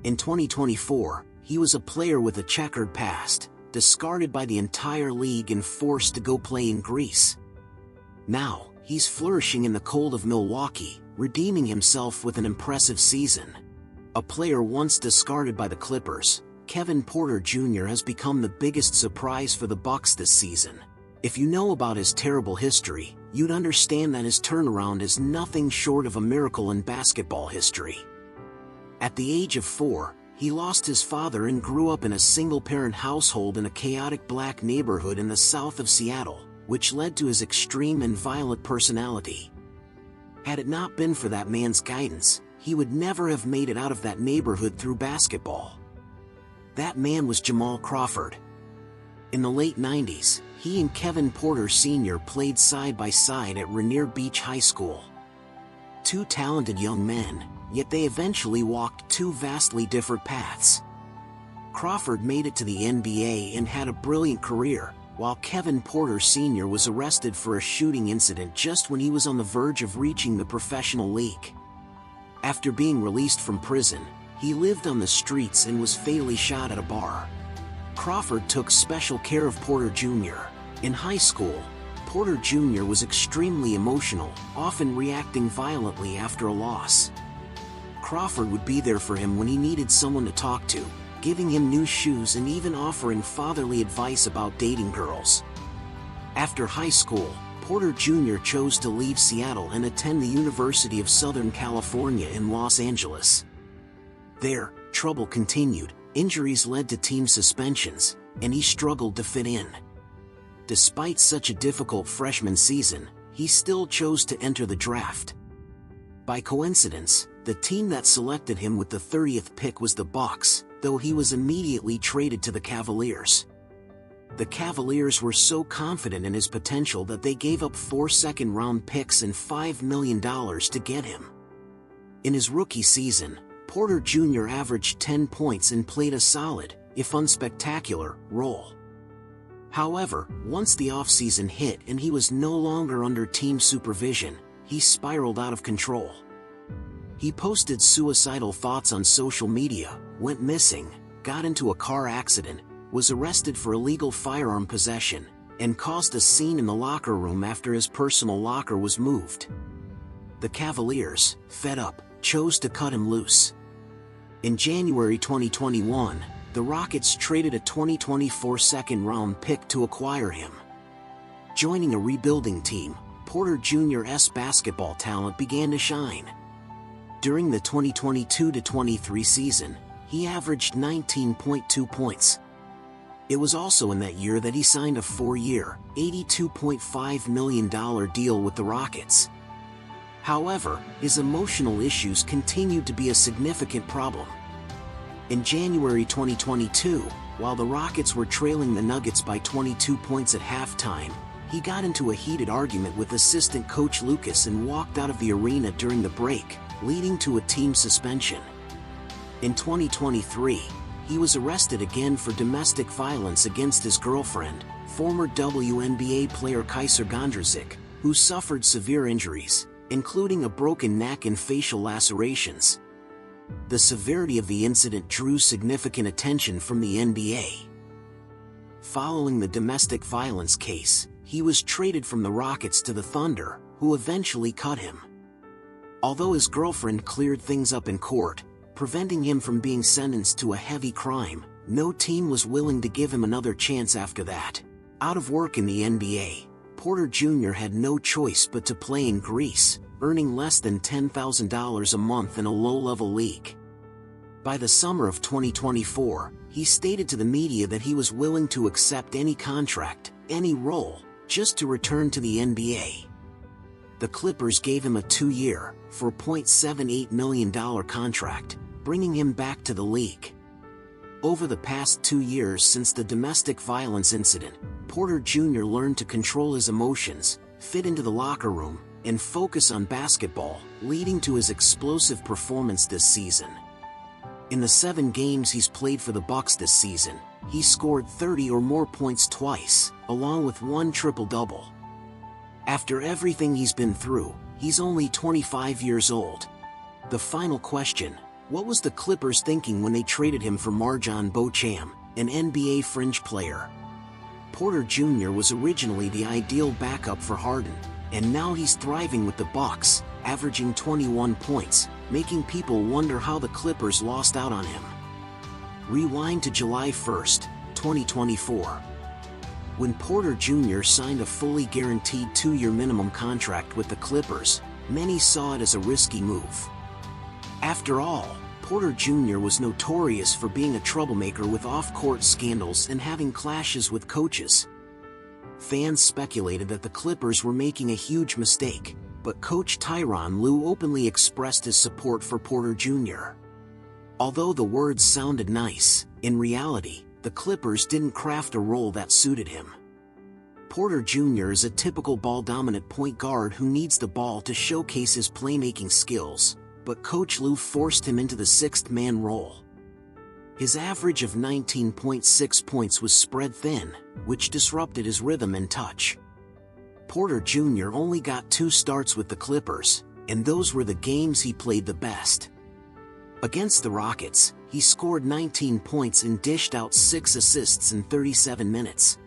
In 2024, he was a player with a checkered past, discarded by the entire league and forced to go play in Greece. Now, he's flourishing in the cold of Milwaukee, redeeming himself with an impressive season. A player once discarded by the Clippers, Kevin Porter Jr. has become the biggest surprise for the Bucks this season. If you know about his terrible history, you'd understand that his turnaround is nothing short of a miracle in basketball history. At the age of 4, he lost his father and grew up in a single-parent household in a chaotic black neighborhood in the south of Seattle, which led to his extreme and violent personality. Had it not been for that man's guidance, he would never have made it out of that neighborhood through basketball. That man was Jamal Crawford. In the late 90s, he and Kevin Porter Sr. played side by side at Rainier Beach High School. Two talented young men, yet they eventually walked two vastly different paths. Crawford made it to the NBA and had a brilliant career, while Kevin Porter Sr. was arrested for a shooting incident just when he was on the verge of reaching the professional league. After being released from prison, he lived on the streets and was fatally shot at a bar. Crawford took special care of Porter Jr. In high school, Porter Jr. was extremely emotional, often reacting violently after a loss. Crawford would be there for him when he needed someone to talk to, giving him new shoes and even offering fatherly advice about dating girls. After high school, Porter Jr. chose to leave Seattle and attend the University of Southern California in Los Angeles. There, trouble continued, injuries led to team suspensions, and he struggled to fit in. Despite such a difficult freshman season, he still chose to enter the draft. By coincidence, the team that selected him with the 30th pick was the Bucks, though he was immediately traded to the Cavaliers. The Cavaliers were so confident in his potential that they gave up 4 second-round picks and $5 million to get him. In his rookie season, Porter Jr. averaged 10 points and played a solid, if unspectacular, role. However, once the offseason hit and he was no longer under team supervision, he spiraled out of control. He posted suicidal thoughts on social media, went missing, got into a car accident, was arrested for illegal firearm possession, and caused a scene in the locker room after his personal locker was moved. The Cavaliers, fed up, chose to cut him loose. In January 2021, the Rockets traded a 2024 second-round pick to acquire him. Joining a rebuilding team, Porter Jr.'s basketball talent began to shine. During the 2022-23 season, he averaged 19.2 points. It was also in that year that he signed a 4-year, $82.5 million deal with the Rockets. However, his emotional issues continued to be a significant problem. In January 2022, while the Rockets were trailing the Nuggets by 22 points at halftime, he got into a heated argument with assistant coach Lucas and walked out of the arena during the break, leading to a team suspension. In 2023, he was arrested again for domestic violence against his girlfriend, former WNBA player Kaiser Gondrezick, who suffered severe injuries, including a broken neck and facial lacerations. The severity of the incident drew significant attention from the NBA. Following the domestic violence case, he was traded from the Rockets to the Thunder, who eventually cut him. Although his girlfriend cleared things up in court, preventing him from being sentenced to a heavy crime, no team was willing to give him another chance after that. Out of work in the NBA, Porter Jr. had no choice but to play in Greece, earning less than $10,000 a month in a low-level league. By the summer of 2024, he stated to the media that he was willing to accept any contract, any role, just to return to the NBA. The Clippers gave him a 2-year, $4.78 million contract, bringing him back to the league. Over the past 2 years since the domestic violence incident, Porter Jr. learned to control his emotions, fit into the locker room, and focus on basketball, leading to his explosive performance this season. In the 7 games he's played for the Bucks this season, he scored 30 or more points twice, along with 1 triple-double. After everything he's been through, he's only 25 years old. The final question: What was the Clippers thinking when they traded him for Marjon Beauchamp, an NBA fringe player? Porter Jr. was originally the ideal backup for Harden, and now he's thriving with the Bucks, averaging 21 points, making people wonder how the Clippers lost out on him. Rewind to July 1, 2024. When Porter Jr. signed a fully guaranteed 2-year minimum contract with the Clippers, many saw it as a risky move. After all, Porter Jr. was notorious for being a troublemaker with off-court scandals and having clashes with coaches. Fans speculated that the Clippers were making a huge mistake, but coach Tyronn Lue openly expressed his support for Porter Jr. Although the words sounded nice, in reality, the Clippers didn't craft a role that suited him. Porter Jr. is a typical ball-dominant point guard who needs the ball to showcase his playmaking skills, but Coach Lue forced him into the sixth-man role. His average of 19.6 points was spread thin, which disrupted his rhythm and touch. Porter Jr. only got 2 starts with the Clippers, and those were the games he played the best. Against the Rockets, he scored 19 points and dished out 6 assists in 37 minutes.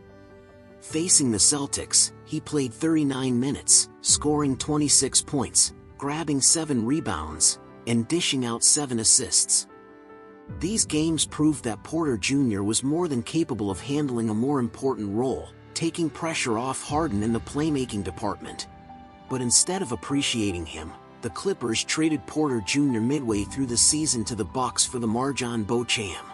Facing the Celtics, he played 39 minutes, scoring 26 points, grabbing 7 rebounds, and dishing out 7 assists. These games proved that Porter Jr. was more than capable of handling a more important role, taking pressure off Harden in the playmaking department. But instead of appreciating him, the Clippers traded Porter Jr. midway through the season to the Bucks for the Marjon Beauchamp.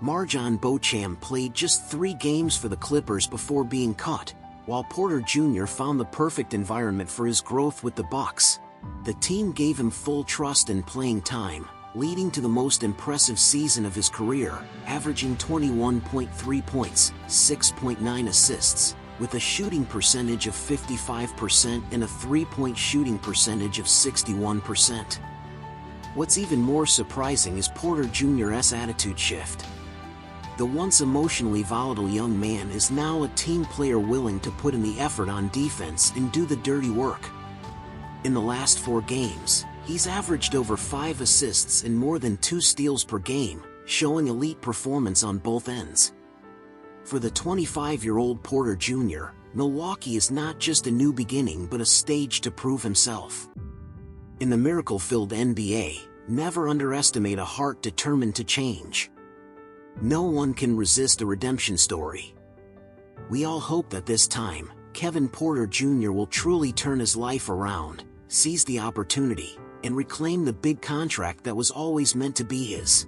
Marjon Beauchamp played just 3 games for the Clippers before being cut, while Porter Jr. found the perfect environment for his growth with the Bucks. The team gave him full trust and playing time, leading to the most impressive season of his career, averaging 21.3 points, 6.9 assists, with a shooting percentage of 55% and a three-point shooting percentage of 61%. What's even more surprising is Porter Jr.'s attitude shift. The once emotionally volatile young man is now a team player willing to put in the effort on defense and do the dirty work. In the last 4 games, he's averaged over 5 assists and more than 2 steals per game, showing elite performance on both ends. For the 25-year-old Porter Jr., Milwaukee is not just a new beginning but a stage to prove himself. In the miracle-filled NBA, never underestimate a heart determined to change. No one can resist a redemption story. We all hope that this time, Kevin Porter Jr. will truly turn his life around, seize the opportunity, and reclaim the big contract that was always meant to be his.